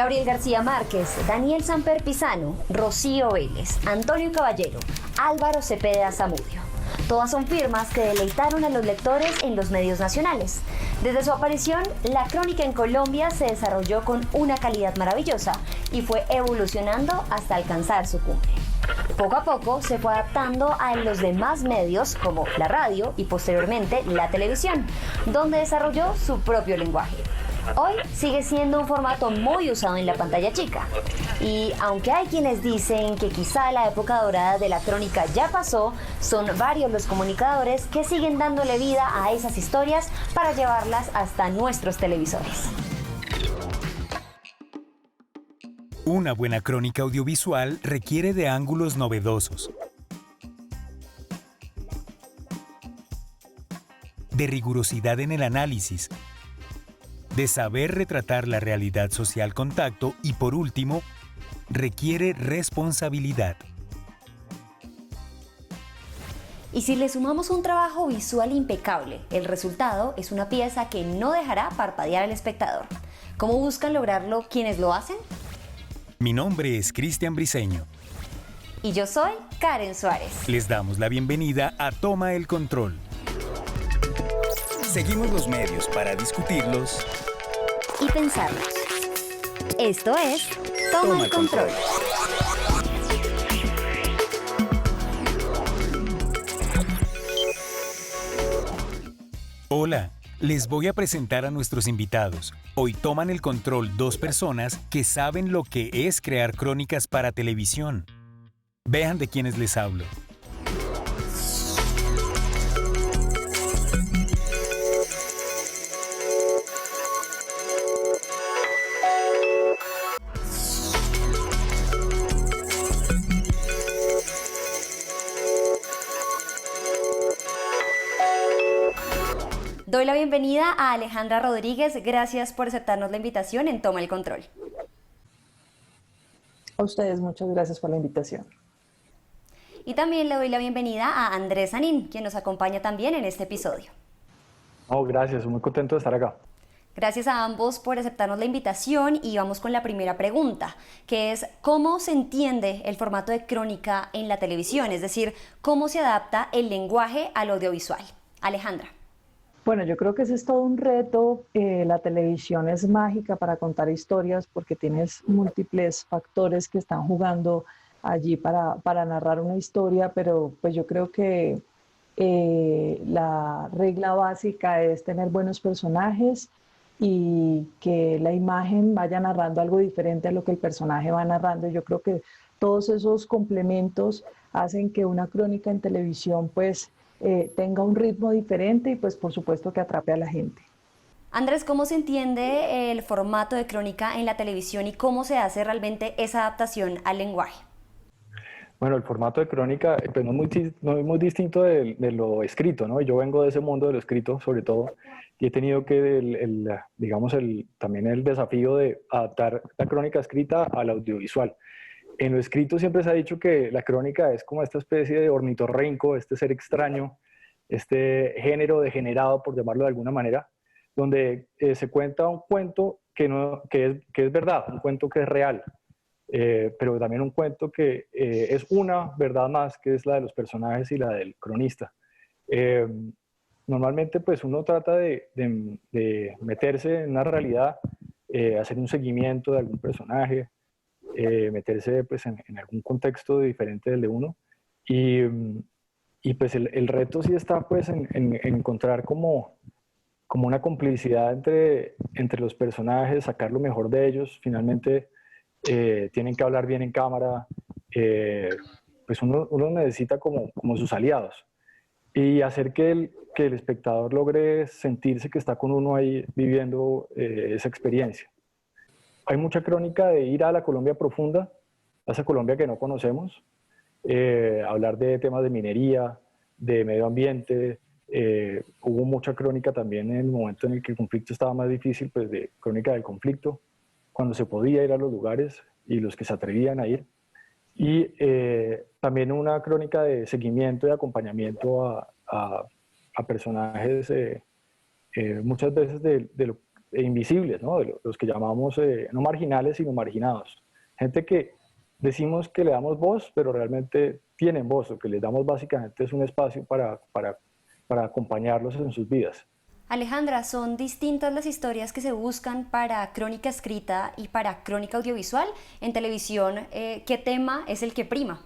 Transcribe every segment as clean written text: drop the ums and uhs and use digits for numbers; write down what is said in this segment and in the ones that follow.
Gabriel García Márquez, Daniel Samper Pizano, Rocío Vélez, Antonio Caballero, Álvaro Cepeda Zamudio. Todas son firmas que deleitaron a los lectores en los medios nacionales. Desde su aparición, la crónica en Colombia se desarrolló con una calidad maravillosa y fue evolucionando hasta alcanzar su cumbre. Poco a poco se fue adaptando a los demás medios como la radio y posteriormente la televisión, donde desarrolló su propio lenguaje. Hoy sigue siendo un formato muy usado en la pantalla chica. Y aunque hay quienes dicen que quizá la época dorada de la crónica ya pasó, son varios los comunicadores que siguen dándole vida a esas historias para llevarlas hasta nuestros televisores. Una buena crónica audiovisual requiere de ángulos novedosos, de rigurosidad en el análisis, de saber retratar la realidad social con tacto y, por último, requiere responsabilidad. Y si le sumamos un trabajo visual impecable, el resultado es una pieza que no dejará parpadear al espectador. ¿Cómo buscan lograrlo quienes lo hacen? Mi nombre es Cristian Briceño. Y yo soy Karen Suárez. Les damos la bienvenida a Toma el Control. Seguimos los medios para discutirlos y pensarlos. Esto es Toma el Control. Hola, les voy a presentar a nuestros invitados. Hoy toman el control dos personas que saben lo que es crear crónicas para televisión. Vean de quiénes les hablo. Doy la bienvenida a Alejandra Rodríguez. Gracias por aceptarnos la invitación en Toma el Control. A ustedes, muchas gracias por la invitación. Y también le doy la bienvenida a Andrés Sanín, quien nos acompaña también en este episodio. Gracias, muy contento de estar acá. Gracias a ambos por aceptarnos la invitación y vamos con la primera pregunta, que es ¿cómo se entiende el formato de crónica en la televisión? Es decir, ¿cómo se adapta el lenguaje al audiovisual? Alejandra. Bueno, yo creo que ese es todo un reto. La televisión es mágica para contar historias porque tienes múltiples factores que están jugando allí para narrar una historia, pero pues yo creo que la regla básica es tener buenos personajes y que la imagen vaya narrando algo diferente a lo que el personaje va narrando. Yo creo que todos esos complementos hacen que una crónica en televisión pues tenga un ritmo diferente y pues por supuesto que atrape a la gente. Andrés, ¿cómo se entiende el formato de crónica en la televisión y cómo se hace realmente esa adaptación al lenguaje? Bueno, el formato de crónica pues no es muy distinto de lo escrito, ¿no? Yo vengo de ese mundo de lo escrito sobre todo y he tenido que también el desafío de adaptar la crónica escrita al audiovisual. En lo escrito siempre se ha dicho que la crónica es como esta especie de ornitorrinco, este ser extraño, este género degenerado, por llamarlo de alguna manera, donde se cuenta un cuento que es verdad, un cuento que es real, pero también un cuento que es una verdad más, que es la de los personajes y la del cronista. Normalmente pues uno trata de meterse en una realidad, hacer un seguimiento de algún personaje, meterse pues en algún contexto diferente del de uno y pues el reto sí está pues en encontrar como una complicidad entre los personajes, sacar lo mejor de ellos. Finalmente tienen que hablar bien en cámara, pues uno necesita como sus aliados y hacer que el espectador logre sentirse que está con uno ahí viviendo esa experiencia. Hay mucha crónica de ir a la Colombia profunda, a esa Colombia que no conocemos, hablar de temas de minería, de medio ambiente. Hubo mucha crónica también en el momento en el que el conflicto estaba más difícil, pues de crónica del conflicto, cuando se podía ir a los lugares y los que se atrevían a ir. Y también una crónica de seguimiento y acompañamiento a personajes, muchas veces de invisibles, ¿no? De los que llamamos no marginales, sino marginados. Gente que decimos que le damos voz, pero realmente tienen voz. Lo que les damos básicamente es un espacio para acompañarlos en sus vidas. Alejandra, ¿son distintas las historias que se buscan para crónica escrita y para crónica audiovisual? En televisión, ¿qué tema es el que prima?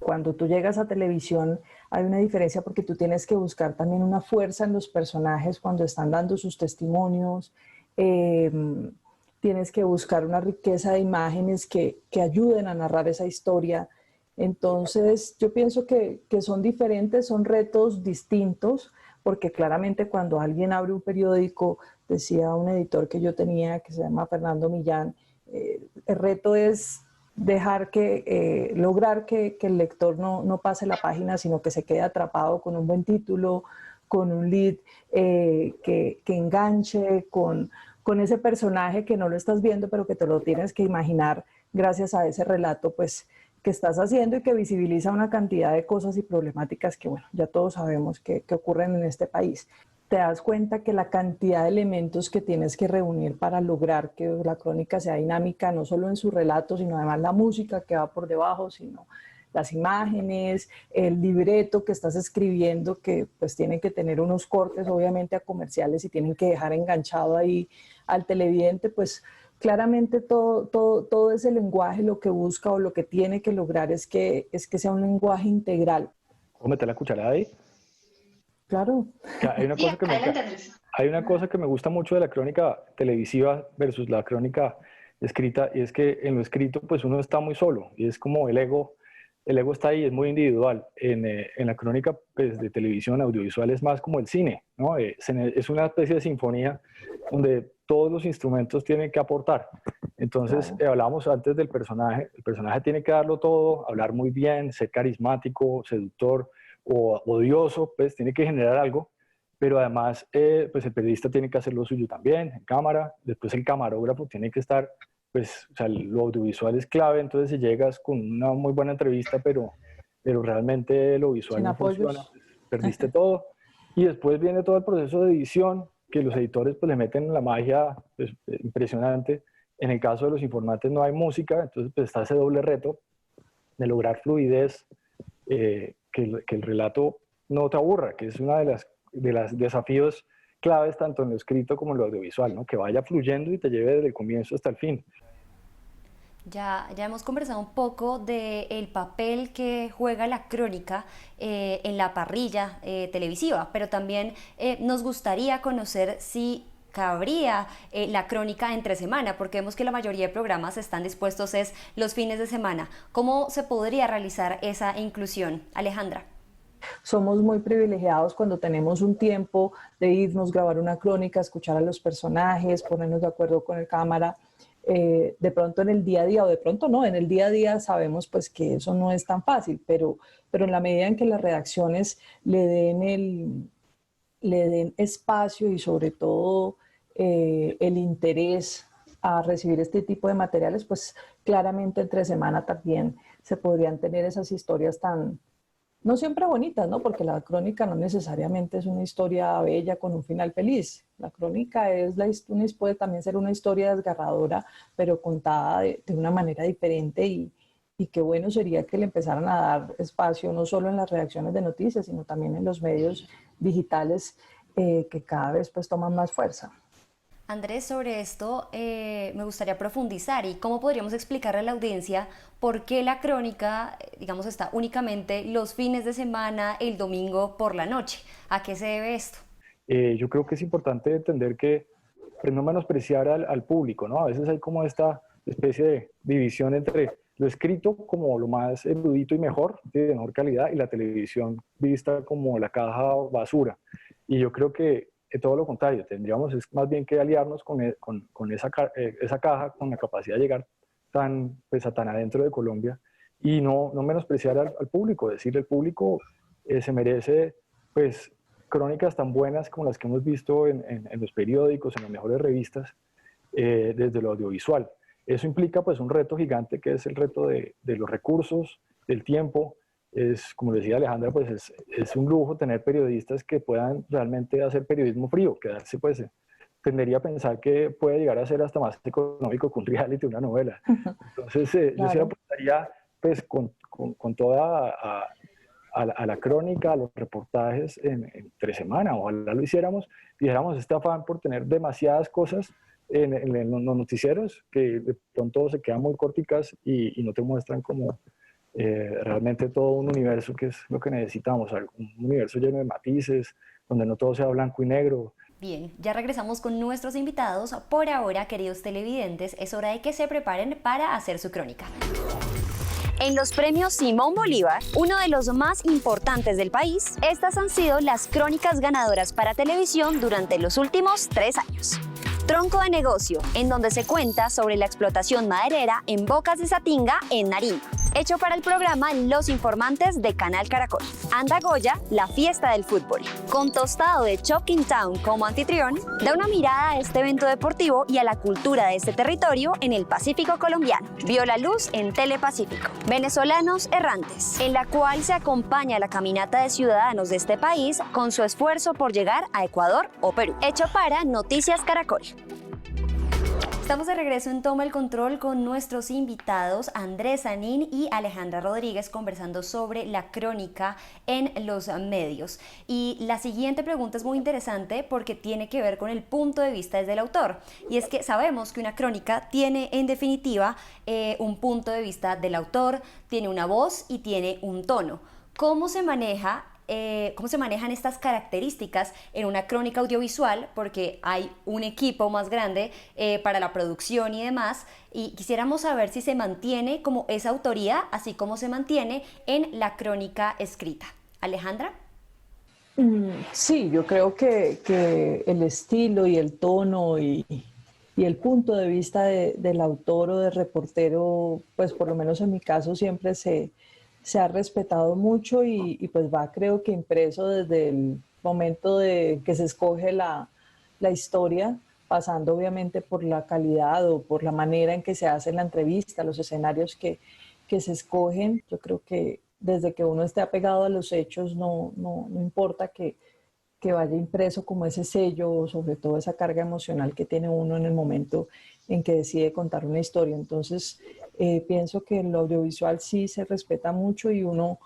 Cuando tú llegas a televisión hay una diferencia porque tú tienes que buscar también una fuerza en los personajes cuando están dando sus testimonios. Tienes que buscar una riqueza de imágenes que ayuden a narrar esa historia. Entonces, yo pienso que son diferentes, son retos distintos, porque claramente cuando alguien abre un periódico, decía un editor que yo tenía, que se llama Fernando Millán, el reto es lograr que el lector no pase la página, sino que se quede atrapado con un buen título, con un lead que enganche, con ese personaje que no lo estás viendo, pero que te lo tienes que imaginar gracias a ese relato, pues, que estás haciendo y que visibiliza una cantidad de cosas y problemáticas que, bueno, ya todos sabemos que ocurren en este país. Te das cuenta que la cantidad de elementos que tienes que reunir para lograr que la crónica sea dinámica, no solo en su relato, sino además la música que va por debajo, sino las imágenes, el libreto que estás escribiendo, que pues tienen que tener unos cortes obviamente a comerciales y tienen que dejar enganchado ahí al televidente, pues claramente todo ese lenguaje lo que busca o lo que tiene que lograr es que sea un lenguaje integral. ¿Puedo meter la cucharada ahí? Claro. Hay una cosa que me gusta mucho de la crónica televisiva versus la crónica escrita, y es que en lo escrito pues uno está muy solo, y es como el ego está ahí, es muy individual. En la crónica pues, de televisión audiovisual es más como el cine, ¿no? Es una especie de sinfonía donde todos los instrumentos tienen que aportar. Entonces, hablábamos antes del personaje, el personaje tiene que darlo todo, hablar muy bien, ser carismático, seductor o odioso, pues tiene que generar algo, pero además pues el periodista tiene que hacer lo suyo también, en cámara, después el camarógrafo tiene que estar, pues o sea, lo audiovisual es clave, entonces si llegas con una muy buena entrevista, pero realmente lo visual Sin no apoyos. funciona, pues, perdiste todo. Y después viene todo el proceso de edición, que los editores pues le meten la magia pues, impresionante. En el caso de los informantes no hay música, entonces pues está ese doble reto de lograr fluidez, que el relato no te aburra, que es una de las desafíos claves tanto en lo escrito como en lo audiovisual, ¿no? Que vaya fluyendo y te lleve desde el comienzo hasta el fin. Ya hemos conversado un poco del papel que juega la crónica en la parrilla televisiva, pero también nos gustaría conocer si cabría la crónica entre semana, porque vemos que la mayoría de programas están dispuestos los fines de semana. ¿Cómo se podría realizar esa inclusión, Alejandra? Somos muy privilegiados cuando tenemos un tiempo de irnos, grabar una crónica, escuchar a los personajes, ponernos de acuerdo con el cámara. De pronto en el día a día, o de pronto no, en el día a día sabemos pues que eso no es tan fácil, pero en la medida en que las redacciones le den espacio y sobre todo el interés a recibir este tipo de materiales, pues claramente entre semana también se podrían tener esas historias tan, no siempre bonitas, ¿no? Porque la crónica no necesariamente es una historia bella con un final feliz. La crónica puede también ser una historia desgarradora, pero contada de una manera diferente y qué bueno sería que le empezaran a dar espacio no solo en las redacciones de noticias, sino también en los medios digitales que cada vez pues toman más fuerza. Andrés, sobre esto me gustaría profundizar y cómo podríamos explicarle a la audiencia por qué la crónica, digamos, está únicamente los fines de semana, el domingo por la noche. ¿A qué se debe esto? Yo creo que es importante entender que pues, no menospreciar al público, ¿no? A veces hay como esta especie de división entre lo escrito como lo más erudito y mejor, de mejor calidad, y la televisión vista como la caja basura. Y yo creo que todo lo contrario, tendríamos más bien que aliarnos con esa caja, con la capacidad de llegar pues, a tan adentro de Colombia y no menospreciar al público, decirle al público se merece pues, crónicas tan buenas como las que hemos visto en los periódicos, en las mejores revistas, desde lo audiovisual. Eso implica pues, un reto gigante que es el reto de los recursos, del tiempo. Como decía Alejandra, pues es un lujo tener periodistas que puedan realmente hacer periodismo frío, quedarse pues tendería a pensar que puede llegar a ser hasta más económico que un reality, una novela. Entonces, yo sí Claro. apostaría pues, con toda a la crónica, a los reportajes entre semana. Ojalá lo hiciéramos, dijéramos este afán por tener demasiadas cosas en los noticieros que de pronto se quedan muy corticas y no te muestran como realmente todo un universo, que es lo que necesitamos, un universo lleno de matices, donde no todo sea blanco y negro. Bien, ya regresamos con nuestros invitados. Por ahora, queridos televidentes, es hora de que se preparen para hacer su crónica. En los premios Simón Bolívar, uno de los más importantes del país, estas han sido las crónicas ganadoras para televisión durante los últimos 3 años. Tronco de negocio, en donde se cuenta sobre la explotación maderera en Bocas de Satinga, en Nariño, hecho para el programa Los Informantes de Canal Caracol. Anda Goya, la fiesta del fútbol, con Tostado de Choking Town como anfitrión, da una mirada a este evento deportivo y a la cultura de este territorio en el Pacífico colombiano. Vio la luz en Telepacífico, Venezolanos Errantes, en la cual se acompaña la caminata de ciudadanos de este país con su esfuerzo por llegar a Ecuador o Perú, hecho para Noticias Caracol. Estamos de regreso en Toma el Control con nuestros invitados Andrés Sanín y Alejandra Rodríguez conversando sobre la crónica en los medios. Y la siguiente pregunta es muy interesante porque tiene que ver con el punto de vista desde el autor. Y es que sabemos que una crónica tiene en definitiva un punto de vista del autor, tiene una voz y tiene un tono. ¿Cómo se manejan estas características en una crónica audiovisual? Porque hay un equipo más grande para la producción y demás, y quisiéramos saber si se mantiene como esa autoría, así como se mantiene en la crónica escrita. Alejandra. Sí, yo creo que el estilo y el tono y el punto de vista del autor o del reportero, pues por lo menos en mi caso siempre se ha respetado mucho y pues va, creo que impreso desde el momento de que se escoge la historia, pasando obviamente por la calidad o por la manera en que se hace la entrevista, los escenarios que se escogen. Yo creo que desde que uno esté apegado a los hechos, no importa que vaya impreso como ese sello, sobre todo esa carga emocional que tiene uno en el momento en que decide contar una historia. Entonces, pienso que en lo audiovisual sí se respeta mucho y uno,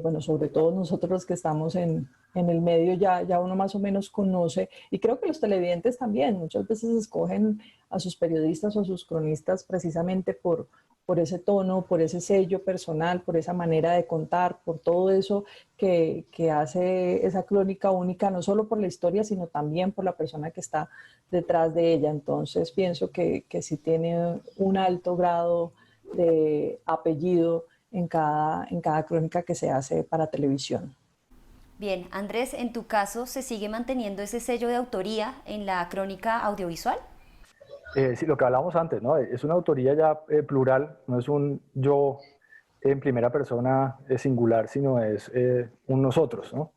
bueno, sobre todo nosotros los que estamos en el medio, ya uno más o menos conoce, y creo que los televidentes también, muchas veces escogen a sus periodistas o a sus cronistas precisamente por ese tono, por ese sello personal, por esa manera de contar, por todo eso que hace esa crónica única, no solo por la historia, sino también por la persona que está detrás de ella. Entonces pienso que sí tiene un alto grado de apellido en cada crónica que se hace para televisión. Bien, Andrés, en tu caso, ¿se sigue manteniendo ese sello de autoría en la crónica audiovisual? Sí, lo que hablábamos antes, ¿no? Es una autoría ya plural, no es un yo en primera persona singular, sino es un nosotros, ¿no?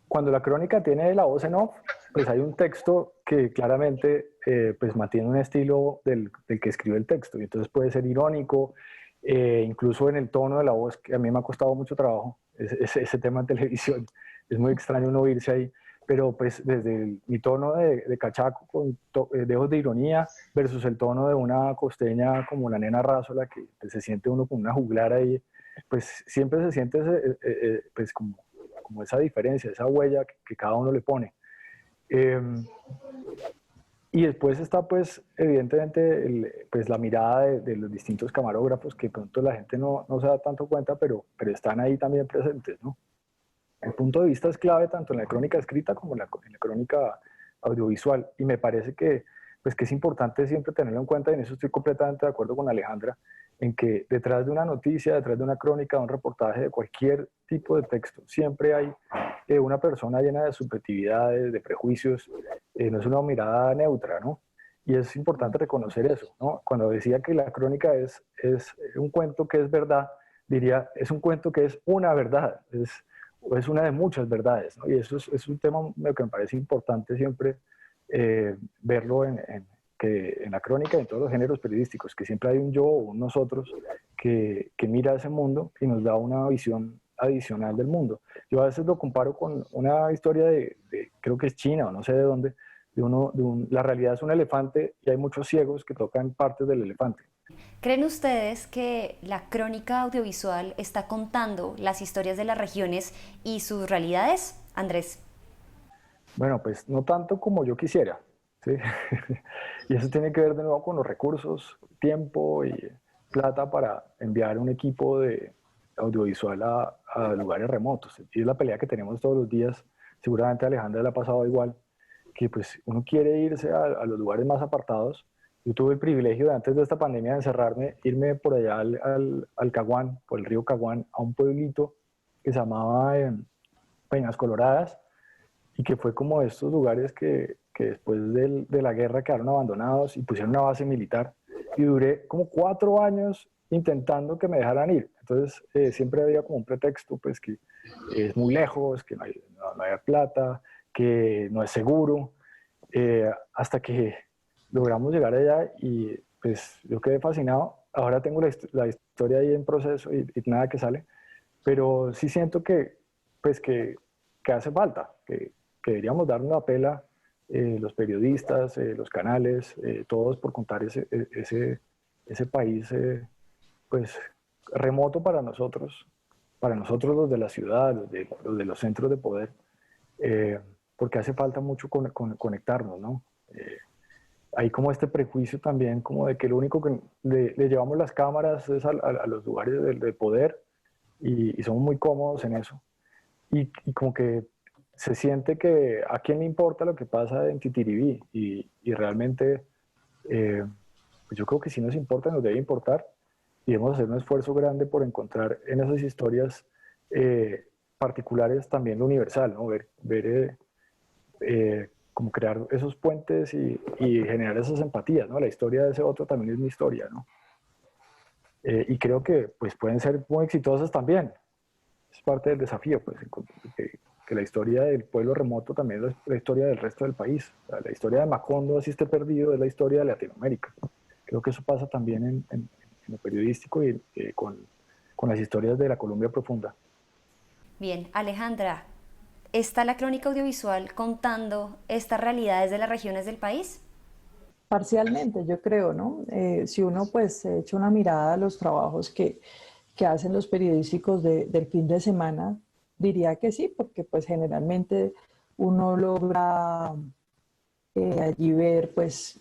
Cuando la crónica tiene la voz en off, pues hay un texto que claramente pues mantiene un estilo del que escribe el texto, y entonces puede ser irónico, incluso en el tono de la voz, que a mí me ha costado mucho trabajo, ese tema en televisión, es muy extraño uno oírse ahí, pero pues desde mi tono de cachaco con dejos de ironía versus el tono de una costeña como la Nena Razola, que pues, se siente uno con una juglar ahí, pues siempre se siente pues como esa diferencia, esa huella que cada uno le pone. Y después está pues evidentemente pues la mirada de los distintos camarógrafos, que pronto la gente no se da tanto cuenta, pero están ahí también presentes, ¿no? El punto de vista es clave tanto en la crónica escrita como en la crónica audiovisual, y me parece que es importante siempre tenerlo en cuenta, y en eso estoy completamente de acuerdo con Alejandra, en que detrás de una noticia, detrás de una crónica, de un reportaje, de cualquier tipo de texto, siempre hay una persona llena de subjetividades, de prejuicios, no es una mirada neutra, ¿no? Y es importante reconocer eso, ¿no? Cuando decía que la crónica es un cuento que es verdad, diría, es un cuento que es una verdad, es una de muchas verdades, ¿no? Y eso es un tema que me parece importante siempre verlo en la crónica y en todos los géneros periodísticos, que siempre hay un yo o un nosotros que mira ese mundo y nos da una visión adicional del mundo. Yo a veces lo comparo con una historia creo que es China o no sé de dónde, la realidad es un elefante y hay muchos ciegos que tocan partes del elefante. ¿Creen ustedes que la crónica audiovisual está contando las historias de las regiones y sus realidades, Andrés? Bueno, pues no tanto como yo quisiera, ¿sí? Y eso tiene que ver de nuevo con los recursos, tiempo y plata para enviar un equipo de audiovisual a lugares remotos. Y es la pelea que tenemos todos los días. Seguramente a Alejandra le ha pasado igual, que pues uno quiere irse a los lugares más apartados. Yo tuve el privilegio de antes de esta pandemia de encerrarme, irme por allá al Caguán, por el río Caguán, a un pueblito que se llamaba Peñas Coloradas, y que fue como de estos lugares que después de la guerra quedaron abandonados y pusieron una base militar. Y duré como 4 años intentando que me dejaran ir. Entonces siempre había como un pretexto, pues que es muy lejos, que no hay plata, que no es seguro, hasta que logramos llegar allá y pues yo quedé fascinado. Ahora tengo la historia ahí en proceso y nada que sale, pero sí siento que, pues que hace falta, que deberíamos darnos la pela, los periodistas, los canales, todos por contar ese país pues remoto para nosotros los de la ciudad, los de los centros de poder, porque hace falta mucho conectarnos, ¿no? Hay como este prejuicio también como de que lo único que le llevamos las cámaras es a los lugares de poder y somos muy cómodos en eso. Y como que se siente que a quién le importa lo que pasa en Titiribí y realmente pues yo creo que sí nos importa, nos debe importar y debemos hacer un esfuerzo grande por encontrar en esas historias particulares también lo universal, ¿no? Ver como crear esos puentes y generar esas empatías, ¿no? La historia de ese otro también es mi historia, ¿no? Y creo que pues pueden ser muy exitosas también. Es parte del desafío, pues, que la historia del pueblo remoto también es la historia del resto del país. O sea, la historia de Macondo, así esté perdido, es la historia de Latinoamérica. Creo que eso pasa también en lo periodístico y con las historias de la Colombia profunda. Bien, Alejandra, ¿está la crónica audiovisual contando estas realidades de las regiones del país? Parcialmente, yo creo, ¿no? Si uno pues echa una mirada a los trabajos que hacen los periodísticos del fin de semana, diría que sí, porque pues generalmente uno logra allí ver pues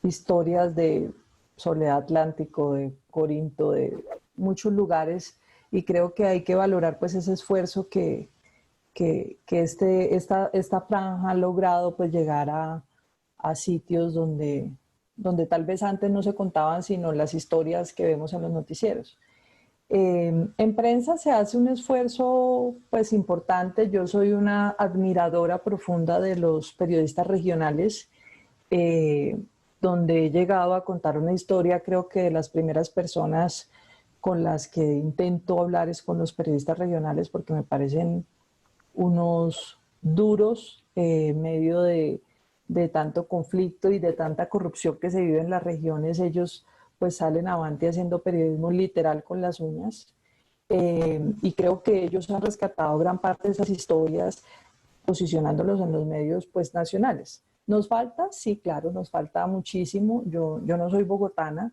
historias de Soledad Atlántico, de Corinto, de muchos lugares, y creo que hay que valorar pues ese esfuerzo que esta franja ha logrado pues llegar a sitios donde tal vez antes no se contaban sino las historias que vemos en los noticieros. En prensa se hace un esfuerzo pues importante. Yo soy una admiradora profunda de los periodistas regionales, donde he llegado a contar una historia. Creo que de las primeras personas con las que intento hablar es con los periodistas regionales, porque me parecen unos duros en medio de tanto conflicto y de tanta corrupción que se vive en las regiones. Ellos pues salen avante haciendo periodismo literal con las uñas, y creo que ellos han rescatado gran parte de esas historias posicionándolos en los medios pues nacionales. ¿Nos falta? Sí, claro, nos falta muchísimo. Yo no soy bogotana,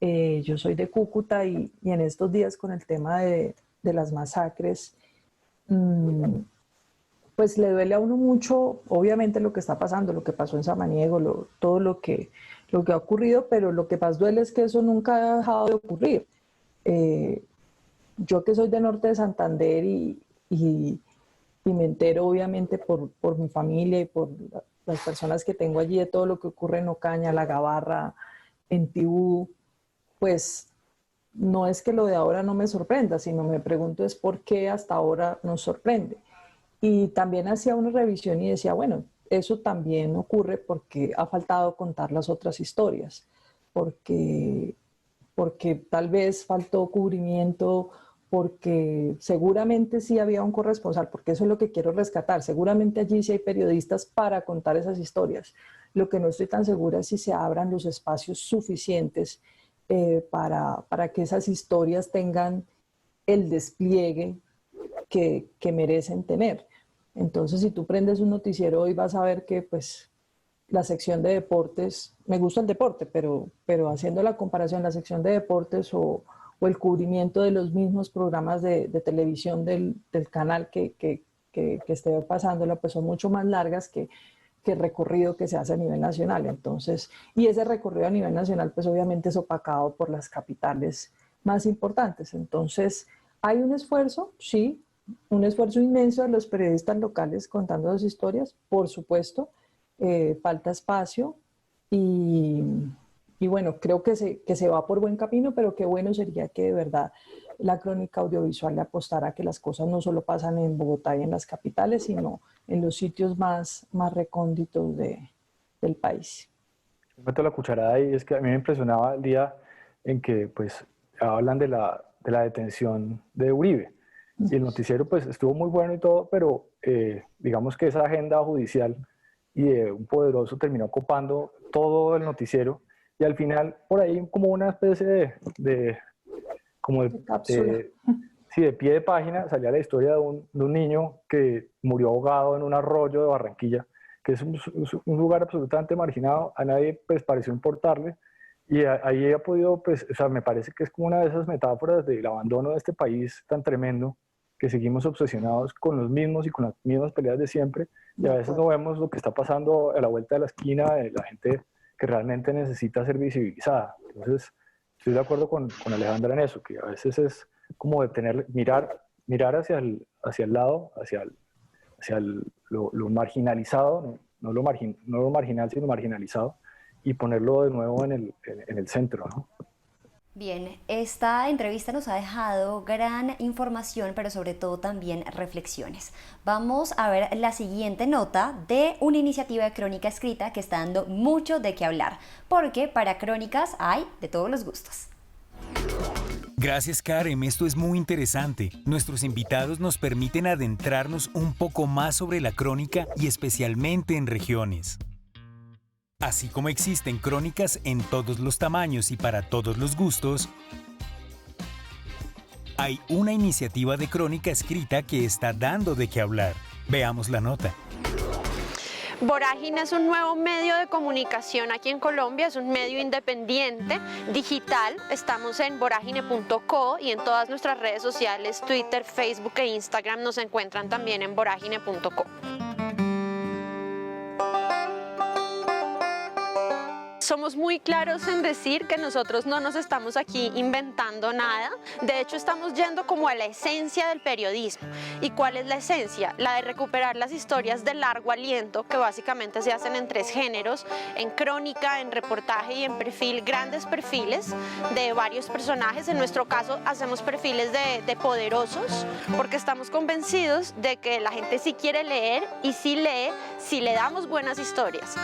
yo soy de Cúcuta y en estos días con el tema de las masacres, pues le duele a uno mucho, obviamente, lo que está pasando, lo que pasó en Samaniego, todo lo que ha ocurrido, pero lo que más duele es que eso nunca ha dejado de ocurrir. Yo que soy de Norte de Santander y me entero obviamente por mi familia y por las personas que tengo allí de todo lo que ocurre en Ocaña, La Gabarra, en Tibú, pues no es que lo de ahora no me sorprenda, sino me pregunto es por qué hasta ahora nos sorprende. Y también hacía una revisión y decía, bueno, eso también ocurre porque ha faltado contar las otras historias, porque tal vez faltó cubrimiento, porque seguramente sí había un corresponsal, porque eso es lo que quiero rescatar. Seguramente allí sí hay periodistas para contar esas historias. Lo que no estoy tan segura es si se abran los espacios suficientes para que esas historias tengan el despliegue que merecen tener. Entonces, si tú prendes un noticiero hoy vas a ver que pues la sección de deportes, me gusta el deporte, pero haciendo la comparación, la sección de deportes o el cubrimiento de los mismos programas de televisión del canal que esté pasándola, pues son mucho más largas que el recorrido que se hace a nivel nacional. Entonces, y ese recorrido a nivel nacional, pues obviamente es opacado por las capitales más importantes. Entonces, hay un esfuerzo, sí, un esfuerzo inmenso de los periodistas locales contando las historias, por supuesto, falta espacio y bueno, creo que se va por buen camino, pero qué bueno sería que de verdad la crónica audiovisual le apostara a que las cosas no solo pasan en Bogotá y en las capitales, sino en los sitios más recónditos del país. Meto la cucharada y es que a mí me impresionaba el día en que pues hablan de la detención de Uribe. Y el noticiero pues estuvo muy bueno y todo, pero digamos que esa agenda judicial y de un poderoso terminó copando todo el noticiero y al final por ahí como una especie de pie de página salía la historia de un niño que murió ahogado en un arroyo de Barranquilla, que es un lugar absolutamente marginado, a nadie pues pareció importarle. Y ahí ha podido, pues, o sea, me parece que es como una de esas metáforas del abandono de este país tan tremendo, que seguimos obsesionados con los mismos y con las mismas peleas de siempre, y a veces no vemos lo que está pasando a la vuelta de la esquina de la gente que realmente necesita ser visibilizada. Entonces, estoy de acuerdo con Alejandra en eso, que a veces es como de mirar hacia el lado, hacia lo marginalizado, no lo marginal, sino marginalizado, y ponerlo de nuevo en el centro, ¿no? Bien, esta entrevista nos ha dejado gran información, pero sobre todo también reflexiones. Vamos a ver la siguiente nota de una iniciativa de crónica escrita que está dando mucho de qué hablar, porque para crónicas hay de todos los gustos. Gracias, Karen, esto es muy interesante. Nuestros invitados nos permiten adentrarnos un poco más sobre la crónica y especialmente en regiones. Así como existen crónicas en todos los tamaños y para todos los gustos, hay una iniciativa de crónica escrita que está dando de qué hablar. Veamos la nota. Vorágine es un nuevo medio de comunicación aquí en Colombia, es un medio independiente, digital. Estamos en vorágine.co y en todas nuestras redes sociales, Twitter, Facebook e Instagram nos encuentran también en vorágine.co. Somos muy claros en decir que nosotros no nos estamos aquí inventando nada. De hecho, estamos yendo como a la esencia del periodismo. ¿Y cuál es la esencia? La de recuperar las historias de largo aliento, que básicamente se hacen en 3 géneros, en crónica, en reportaje y en perfil, grandes perfiles de varios personajes. En nuestro caso, hacemos perfiles de poderosos, porque estamos convencidos de que la gente sí quiere leer y sí lee si le damos buenas historias.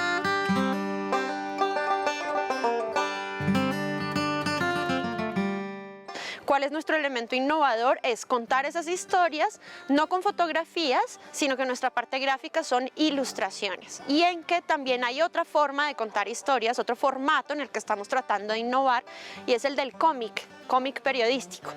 ¿Cuál es nuestro elemento innovador? Es contar esas historias, no con fotografías, sino que nuestra parte gráfica son ilustraciones. Y en que también hay otra forma de contar historias, otro formato en el que estamos tratando de innovar, y es el del cómic periodístico.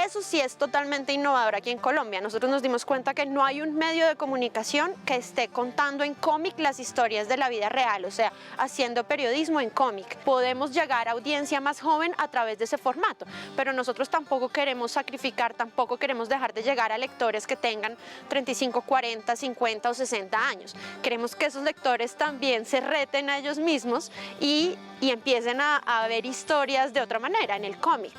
Eso sí es totalmente innovador aquí en Colombia. Nosotros nos dimos cuenta que no hay un medio de comunicación que esté contando en cómic las historias de la vida real, o sea, haciendo periodismo en cómic. Podemos llegar a audiencia más joven a través de ese formato, pero nosotros tampoco queremos sacrificar, tampoco queremos dejar de llegar a lectores que tengan 35, 40, 50 o 60 años. Queremos que esos lectores también se reten a ellos mismos y empiecen a ver historias de otra manera en el cómic.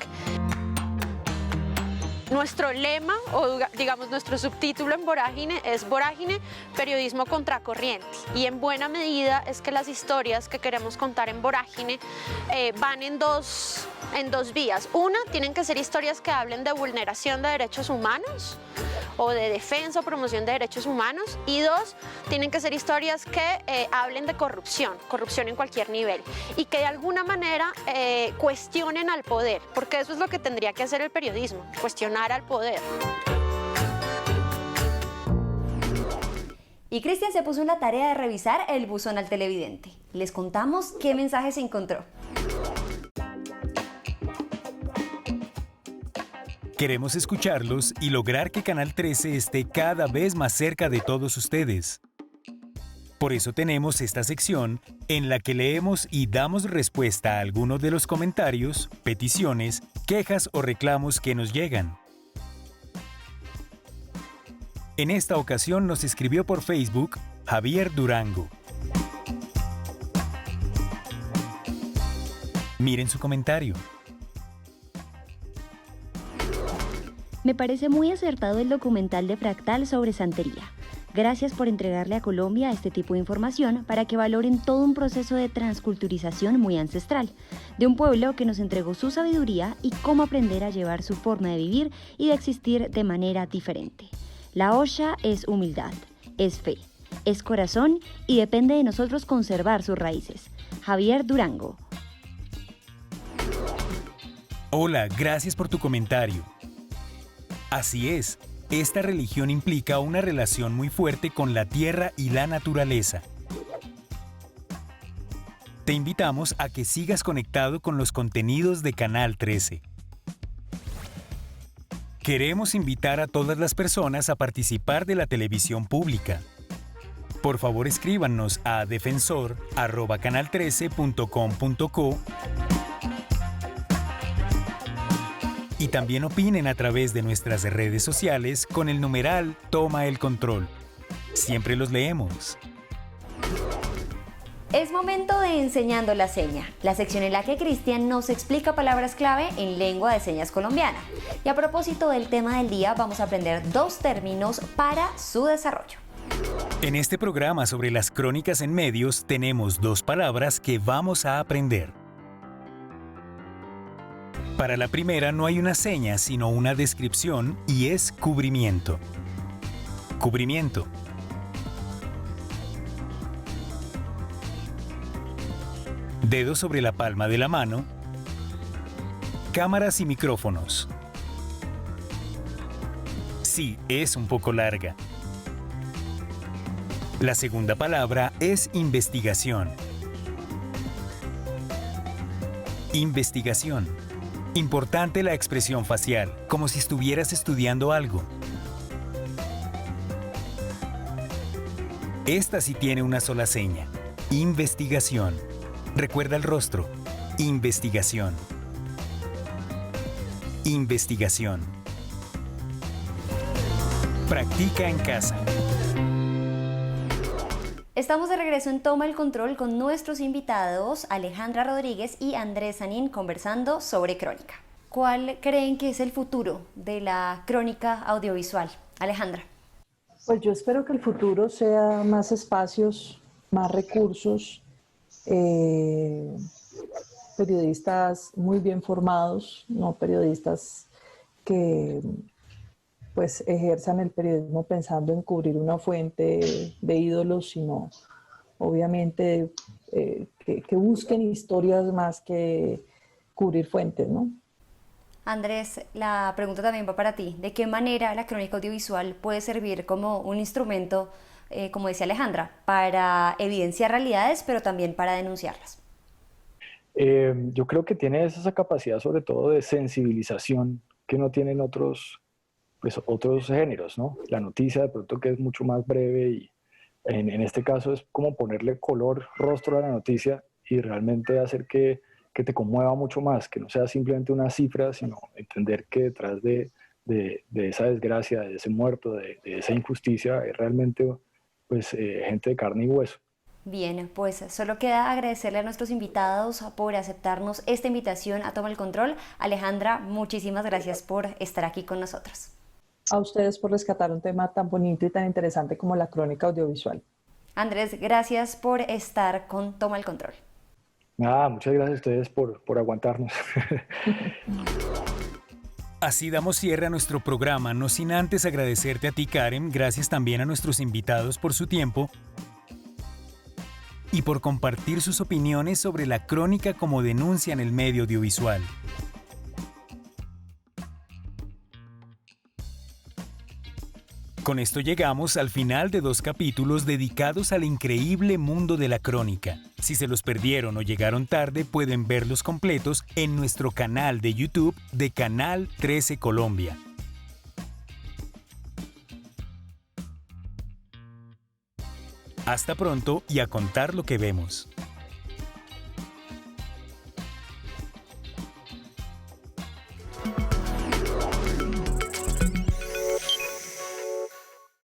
Nuestro lema, o digamos nuestro subtítulo en Vorágine, es Vorágine, periodismo contracorriente. Y en buena medida es que las historias que queremos contar en Vorágine van en dos vías. Una, tienen que ser historias que hablen de vulneración de derechos humanos o de defensa o promoción de derechos humanos. Y 2, tienen que ser historias que hablen de corrupción en cualquier nivel. Y que de alguna manera cuestionen al poder, porque eso es lo que tendría que hacer el periodismo, cuestionar al poder. Y Cristian se puso en la tarea de revisar el buzón al televidente. Les contamos qué mensaje se encontró. Queremos escucharlos y lograr que Canal 13 esté cada vez más cerca de todos ustedes. Por eso tenemos esta sección en la que leemos y damos respuesta a algunos de los comentarios, peticiones, quejas o reclamos que nos llegan. En esta ocasión nos escribió por Facebook Javier Durango. Miren su comentario. Me parece muy acertado el documental de Fractal sobre santería. Gracias por entregarle a Colombia este tipo de información para que valoren todo un proceso de transculturización muy ancestral, de un pueblo que nos entregó su sabiduría y cómo aprender a llevar su forma de vivir y de existir de manera diferente. La Osha es humildad, es fe, es corazón y depende de nosotros conservar sus raíces. Javier Durango. Hola, gracias por tu comentario. Así es, esta religión implica una relación muy fuerte con la tierra y la naturaleza. Te invitamos a que sigas conectado con los contenidos de Canal 13. Queremos invitar a todas las personas a participar de la televisión pública. Por favor, escríbanos a defensor@canal13.com.co y también opinen a través de nuestras redes sociales con el numeral Toma el Control. Siempre los leemos. Es momento de Enseñando la Seña, la sección en la que Cristian nos explica palabras clave en lengua de señas colombiana. Y a propósito del tema del día, vamos a aprender 2 términos para su desarrollo. En este programa sobre las crónicas en medios tenemos 2 palabras que vamos a aprender. Para la primera no hay una seña, sino una descripción y es cubrimiento. Cubrimiento. Dedo sobre la palma de la mano. Cámaras y micrófonos. Sí, es un poco larga. La segunda palabra es investigación. Investigación. Importante la expresión facial, como si estuvieras estudiando algo. Esta sí tiene una sola seña. Investigación. Recuerda el rostro. Investigación. Investigación. Practica en casa. Estamos de regreso en Toma el Control con nuestros invitados Alejandra Rodríguez y Andrés Sanín conversando sobre crónica. ¿Cuál creen que es el futuro de la crónica audiovisual? Alejandra. Pues yo espero que el futuro sea más espacios, más recursos, periodistas muy bien formados, no periodistas que pues ejerzan el periodismo pensando en cubrir una fuente de ídolos, sino obviamente que busquen historias más que cubrir fuentes, ¿no? Andrés, la pregunta también va para ti. ¿De qué manera la crónica audiovisual puede servir como un instrumento, como decía Alejandra, para evidenciar realidades, pero también para denunciarlas? Yo creo que tiene esa capacidad sobre todo de sensibilización que no tienen otros géneros, ¿no? La noticia de pronto que es mucho más breve y en este caso es como ponerle color, rostro a la noticia y realmente hacer que te conmueva mucho más, que no sea simplemente una cifra, sino entender que detrás de esa desgracia, de ese muerto, de esa injusticia, es realmente pues, gente de carne y hueso. Bien, pues solo queda agradecerle a nuestros invitados por aceptarnos esta invitación a Toma el Control. Alejandra, muchísimas gracias por estar aquí con nosotros. A ustedes por rescatar un tema tan bonito y tan interesante como la crónica audiovisual. Andrés, gracias por estar con Toma el Control. Nada, muchas gracias a ustedes por aguantarnos. Así damos cierre a nuestro programa, no sin antes agradecerte a ti, Karen, gracias también a nuestros invitados por su tiempo y por compartir sus opiniones sobre la crónica como denuncia en el medio audiovisual. Con esto llegamos al final de 2 capítulos dedicados al increíble mundo de la crónica. Si se los perdieron o llegaron tarde, pueden verlos completos en nuestro canal de YouTube de Canal 13 Colombia. Hasta pronto y a contar lo que vemos.